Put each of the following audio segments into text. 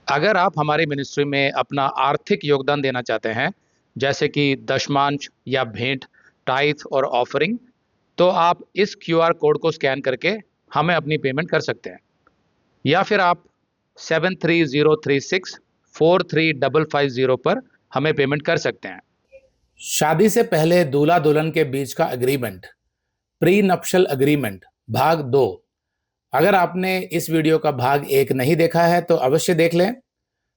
अगर आप हमारी मिनिस्ट्री में अपना आर्थिक योगदान देना चाहते हैं, जैसे कि दशमांश या भेंट, टाइथ और ऑफरिंग, तो आप इस क्यूआर कोड को स्कैन करके हमें अपनी पेमेंट कर सकते हैं। या फिर आप 7303643550 पर हमें पेमेंट कर सकते हैं। शादी से पहले दूल्हा दुल्हन के बीच का एग्रीमेंट, प्री नप्शल एग्रीमेंट, भाग 2। अगर आपने इस वीडियो का भाग 1 नहीं देखा है तो अवश्य देख लें,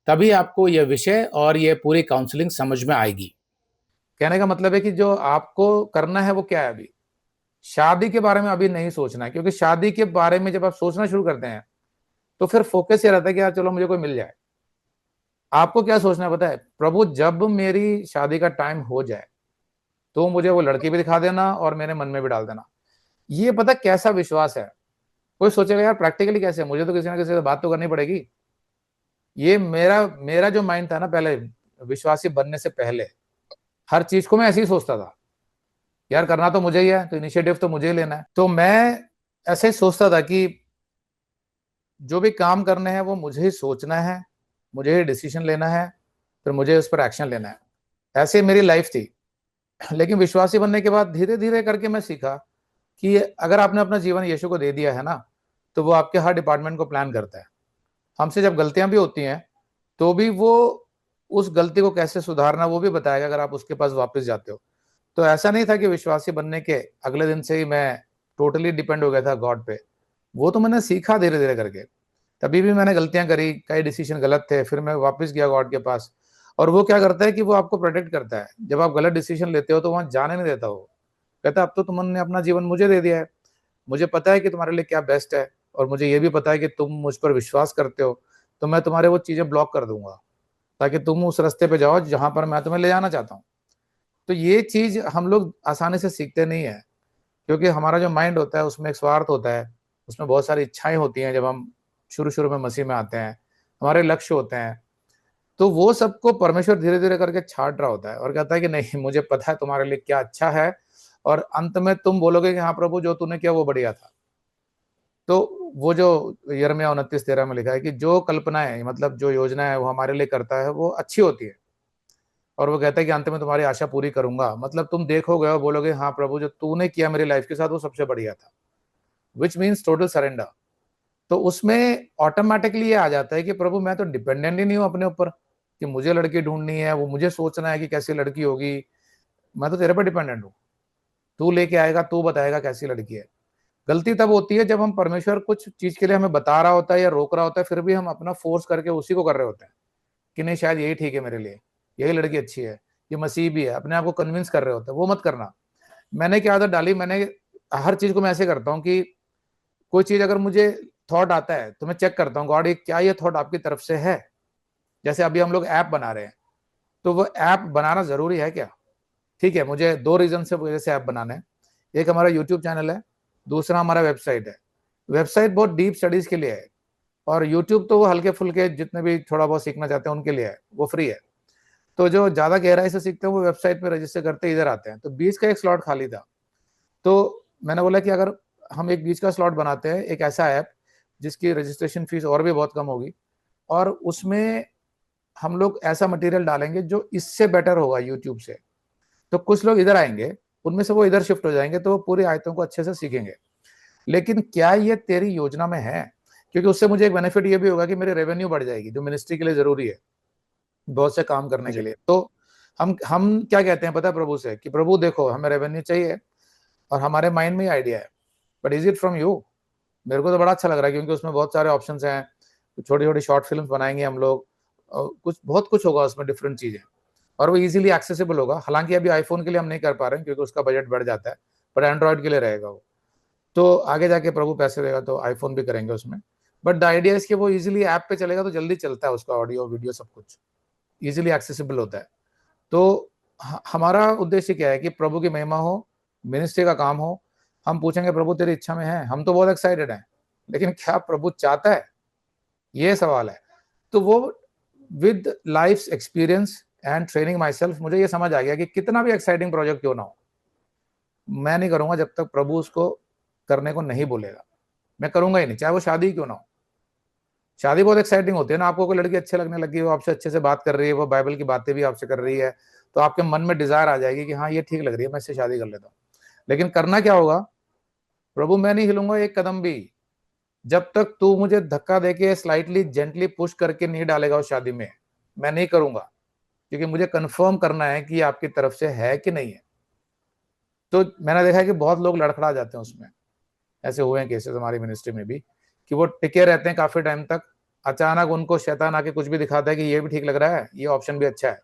तभी आपको यह विषय और यह पूरी काउंसलिंग समझ में आएगी। कहने का मतलब है कि जो आपको करना है वो क्या है, अभी शादी के बारे में अभी नहीं सोचना है, क्योंकि शादी के बारे में जब आप सोचना शुरू करते हैं तो फिर फोकस ये रहता है कि यार चलो मुझे कोई मिल जाए। आपको क्या सोचना है पता है? प्रभु जब मेरी शादी का टाइम हो जाए तो मुझे वो लड़की भी दिखा देना और मेरे मन में भी डाल देना। ये पता कैसा विश्वास है? कोई सोचेगा यार प्रैक्टिकली कैसे, मुझे तो किसी ना किसी से बात तो करनी पड़ेगी। ये मेरा मेरा जो माइंड था ना, पहले विश्वासी बनने से पहले हर चीज को मैं ऐसे ही सोचता था, यार करना तो मुझे ही है, तो इनिशिएटिव तो मुझे ही लेना है। तो मैं ऐसे ही सोचता था कि जो भी काम करने हैं वो मुझे ही सोचना है, मुझे ही डिसीजन लेना है, फिर मुझे उस पर एक्शन लेना है। ऐसे मेरी लाइफ थी। लेकिन विश्वासी बनने के बाद धीरे धीरे करके मैं सीखा कि अगर आपने अपना जीवन यीशु को दे दिया है ना, तो वो आपके हर डिपार्टमेंट को प्लान करता है। हमसे जब गलतियां भी होती हैं तो भी वो उस गलती को कैसे सुधारना वो भी बताएगा, अगर आप उसके पास वापस जाते हो। तो ऐसा नहीं था कि विश्वासी बनने के अगले दिन से ही मैं टोटली डिपेंड हो गया था गॉड पे। वो तो मैंने सीखा धीरे धीरे करके। तभी भी मैंने गलतियां करी, कई डिसीजन गलत थे, फिर मैं वापस गया गॉड के पास। और वो क्या करता है कि वो आपको प्रोटेक्ट करता है। जब आप गलत डिसीजन लेते हो तो वहां जाने नहीं देता। वो कहता है अब तो तुमने अपना जीवन मुझे दे दिया है, मुझे पता है कि तुम्हारे लिए क्या बेस्ट है, और मुझे ये भी पता है कि तुम मुझ पर विश्वास करते हो, तो मैं तुम्हारे वो चीजें ब्लॉक कर दूंगा ताकि तुम उस रास्ते पे जाओ जहां पर मैं तुम्हें ले जाना चाहता हूँ। तो ये चीज हम लोग आसानी से सीखते नहीं है, क्योंकि हमारा जो माइंड होता है उसमें एक स्वार्थ होता है, उसमें बहुत सारी इच्छाएं होती हैं। जब हम शुरू शुरू में मसीह में आते हैं, हमारे लक्ष्य होते हैं, तो वो सबको परमेश्वर धीरे धीरे करके छाट रहा होता है और कहता है कि नहीं, मुझे पता है तुम्हारे लिए क्या अच्छा है, और अंत में तुम बोलोगे कि हाँ प्रभु, जो तूने किया वो बढ़िया था। तो वो जो यिर्मयाह 29:13 में लिखा है कि जो कल्पनाएं, मतलब जो योजना है वो हमारे लिए करता है वो अच्छी होती है, और वो कहता है कि अंत में तुम्हारी आशा पूरी करूंगा। मतलब तुम देखोगे और बोलोगे हाँ प्रभु, जो तूने किया मेरी लाइफ के साथ वो सबसे बढ़िया था, विच मीन्स टोटल सरेंडर। तो उसमें ऑटोमेटिकली ये आ जाता है कि प्रभु मैं तो डिपेंडेंट ही नहीं हूं अपने ऊपर, कि मुझे लड़की ढूंढनी है, वो मुझे सोचना है कि कैसी लड़की होगी। मैं तो तेरे पर डिपेंडेंट हूँ, तू लेके आएगा, तू बताएगा कैसी लड़की है। गलती तब होती है जब हम परमेश्वर कुछ चीज के लिए हमें बता रहा होता है या रोक रहा होता है, फिर भी हम अपना फोर्स करके उसी को कर रहे होते हैं कि नहीं शायद यही ठीक है मेरे लिए, यही लड़की अच्छी है, ये मसीह भी है, अपने आप को कन्विंस कर रहे होते हैं। वो मत करना। मैंने क्या आदत डाली, मैंने हर चीज को मैं ऐसे करता हूँ कि कोई चीज अगर मुझे थॉट आता है तो मैं चेक करता हूँ, गॉड क्या ये थॉट आपकी तरफ से है? जैसे अभी हम लोग ऐप बना रहे हैं, तो वो ऐप बनाना जरूरी है क्या? ठीक है, मुझे दो रीजन से वजह से ऐप बनाना है। एक हमारा यूट्यूब चैनल है, दूसरा हमारा वेबसाइट है। वेबसाइट बहुत डीप स्टडीज के लिए है, और यूट्यूब तो वो हल्के फुल्के जितने भी थोड़ा बहुत सीखना चाहते हैं उनके लिए है, वो फ्री है। तो जो ज्यादा गहराई से सीखते हैं वो वेबसाइट पे रजिस्टर करते इधर आते हैं। तो बीच का एक स्लॉट खाली था, तो मैंने बोला कि अगर हम एक बीच का स्लॉट बनाते हैं, एक ऐसा ऐप जिसकी रजिस्ट्रेशन फीस और भी बहुत कम होगी, और उसमें हम लोग ऐसा मटेरियल डालेंगे जो इससे बेटर होगा यूट्यूब से। तो कुछ लोग इधर आएंगे, उनमें से वो इधर शिफ्ट हो जाएंगे, तो वो पूरी आयतों को अच्छे से सीखेंगे। लेकिन क्या ये तेरी योजना में है? क्योंकि उससे मुझे एक बेनिफिट ये भी होगा कि मेरी रेवेन्यू बढ़ जाएगी, जो मिनिस्ट्री के लिए जरूरी है, बहुत से काम करने के लिए। तो हम क्या कहते हैं पता है प्रभु से, कि प्रभु देखो हमें रेवेन्यू चाहिए, और हमारे माइंड में आइडिया है, but is it from you? मेरे को तो बड़ा अच्छा लग रहा है, क्योंकि उसमें बहुत सारे ऑप्शन हैं। छोटी छोटी शॉर्ट फिल्म बनाएंगे हम लोग, कुछ बहुत कुछ होगा उसमें, डिफरेंट चीजें, और वो इजीली एक्सेसिबल होगा। हालांकि अभी आईफोन के लिए हम नहीं कर पा रहे हैं क्योंकि उसका बजट बढ़ जाता है, पर एंड्रॉयड के लिए रहेगा वो। तो आगे जाके प्रभु पैसे देगा तो आईफोन भी करेंगे उसमें। बट द आइडिया इसके वो इजीली ऐप पे चलेगा, तो जल्दी चलता है उसका ऑडियो वीडियो सब कुछ इजीली एक्सेसिबल होता है। तो हमारा उद्देश्य क्या है कि प्रभु की महिमा हो, मिनिस्ट्री का काम हो। हम पूछेंगे प्रभु तेरी इच्छा में है, हम तो बहुत एक्साइटेड हैं, लेकिन क्या प्रभु चाहता है, ये सवाल है। तो वो with life experience and training my self, मुझे ये समझ आ गया कि कितना भी एक्साइटिंग प्रोजेक्ट क्यों ना हो, मैं नहीं करूंगा जब तक प्रभु उसको करने को नहीं बोलेगा। मैं करूंगा ही नहीं, चाहे वो शादी क्यों ना हो। शादी बहुत एक्साइटिंग होती है ना, आपको कोई लड़की अच्छे लगने लगी, वो आपसे अच्छे से बात कर रही है, वो बाइबल की बातें भी आपसे कर रही है, तो आपके मन में डिजायर आ जाएगी कि हाँ ये ठीक लग रही है, मैं इससे शादी कर लेता हूँ। लेकिन करना क्या होगा, प्रभु मैं नहीं हिलूंगा एक कदम भी जब तक तू मुझे धक्का देके स्लाइटली जेंटली पुश करके नहीं डालेगा उस शादी में, मैं नहीं करूंगा, क्योंकि मुझे कंफर्म करना है कि आपकी तरफ से है कि नहीं है। तो मैंने देखा है कि बहुत लोग लड़खड़ा जाते हैं उसमें, ऐसे हुए हैं केसेस हमारी मिनिस्ट्री में भी, कि वो टिके रहते हैं काफी टाइम तक, अचानक उनको शैतान आके कुछ भी दिखाता है कि ये भी ठीक लग रहा है, ये ऑप्शन भी अच्छा है,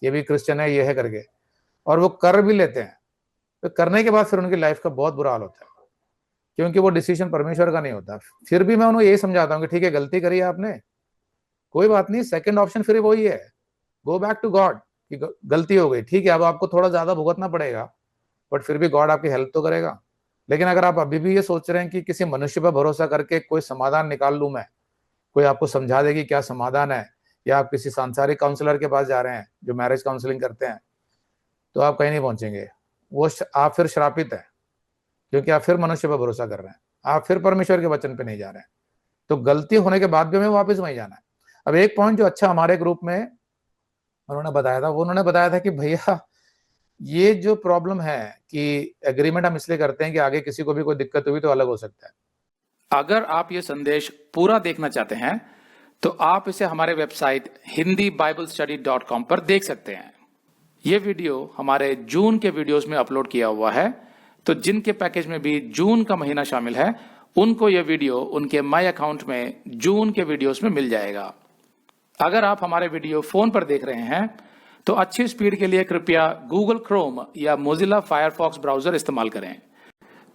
ये भी क्रिश्चियन है, ये है करके, और वो कर भी लेते हैं। तो करने के बाद फिर उनकी लाइफ का बहुत बुरा हाल होता है, क्योंकि वो डिसीजन परमेश्वर का नहीं होता। फिर भी मैं उन्हें यही समझाता हूँ कि ठीक है गलती करी आपने, कोई बात नहीं, सेकंड ऑप्शन फिर वही है, गो बैक टू गॉड, कि गलती हो गई, ठीक है अब आपको थोड़ा ज्यादा भुगतना पड़ेगा, बट फिर भी गॉड आपकी हेल्प तो करेगा। लेकिन अगर आप अभी भी ये सोच रहे हैं कि किसी मनुष्य पर भरोसा करके कोई समाधान निकाल लूं मैं, कोई आपको समझा देगी क्या समाधान है, या आप किसी सांसारिक काउंसलर के पास जा रहे हैं जो मैरिज काउंसलिंग करते हैं, तो आप कहीं नहीं पहुंचेंगे। आप फिर श्रापित है, क्योंकि आप फिर मनुष्य पर भरोसा कर रहे हैं, आप फिर परमेश्वर के वचन पे नहीं जा रहे हैं। तो गलती होने के बाद भी हमें वापस वहीं जाना है। अब एक पॉइंट जो अच्छा हमारे ग्रुप में उन्होंने बताया था, वो उन्होंने बताया था कि भैया ये जो प्रॉब्लम है कि एग्रीमेंट हम इसलिए करते हैं कि आगे किसी को भी कोई दिक्कत हुई तो अलग हो सकता है। अगर आप ये संदेश पूरा देखना चाहते हैं तो आप इसे हमारे वेबसाइट hindiBiblestudy.com पर देख सकते हैं। ये वीडियो हमारे जून के वीडियोस में अपलोड किया हुआ है, तो जिनके पैकेज में भी जून का महीना शामिल है उनको ये वीडियो उनके माई अकाउंट में जून के वीडियोस में मिल जाएगा। अगर आप हमारे वीडियो फोन पर देख रहे हैं तो अच्छी स्पीड के लिए कृपया गूगल क्रोम या मोजिला फायरफॉक्स ब्राउजर इस्तेमाल करें।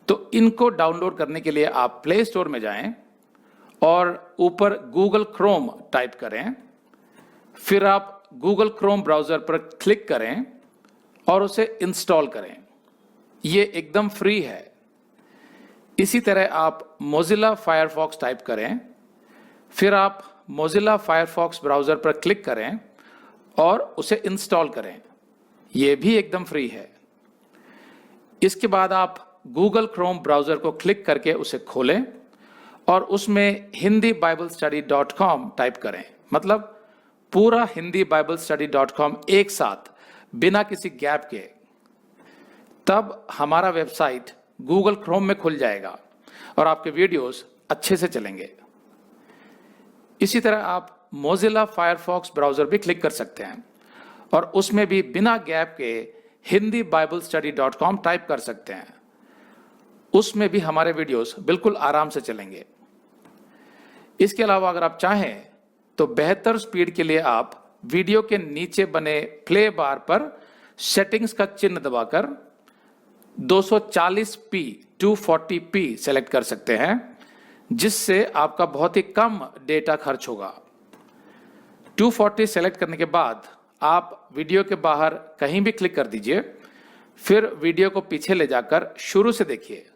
तो इनको डाउनलोड करने के लिए आप प्ले स्टोर में जाएं और ऊपर गूगल क्रोम टाइप करें, फिर आप गूगल क्रोम ब्राउजर पर क्लिक करें और उसे इंस्टॉल करें। ये एकदम फ्री है। इसी तरह आप मोजिला फायरफॉक्स टाइप करें, फिर आप मोजिला फायरफॉक्स ब्राउजर पर क्लिक करें और उसे इंस्टॉल करें। यह भी एकदम फ्री है। इसके बाद आप गूगल क्रोम ब्राउजर को क्लिक करके उसे खोलें और उसमें hindiBiblestudy.com टाइप करें, मतलब पूरा hindiBiblestudy.com एक साथ बिना किसी गैप के। तब हमारा वेबसाइट गूगल क्रोम में खुल जाएगा और आपके वीडियोस अच्छे से चलेंगे। इसी तरह आप मोजिला फायरफॉक्स ब्राउजर भी क्लिक कर सकते हैं और उसमें भी बिना गैप के hindiBiblestudy.com टाइप कर सकते हैं। उसमें भी हमारे वीडियोस बिल्कुल आराम से चलेंगे। इसके अलावा अगर आप चाहें तो बेहतर स्पीड के लिए आप वीडियो के नीचे बने प्ले बार पर सेटिंग्स का चिन्ह दबाकर 240p 240p सेलेक्ट कर सकते हैं, जिससे आपका बहुत ही कम डेटा खर्च होगा। 240 सेलेक्ट करने के बाद आप वीडियो के बाहर कहीं भी क्लिक कर दीजिए, फिर वीडियो को पीछे ले जाकर शुरू से देखिए।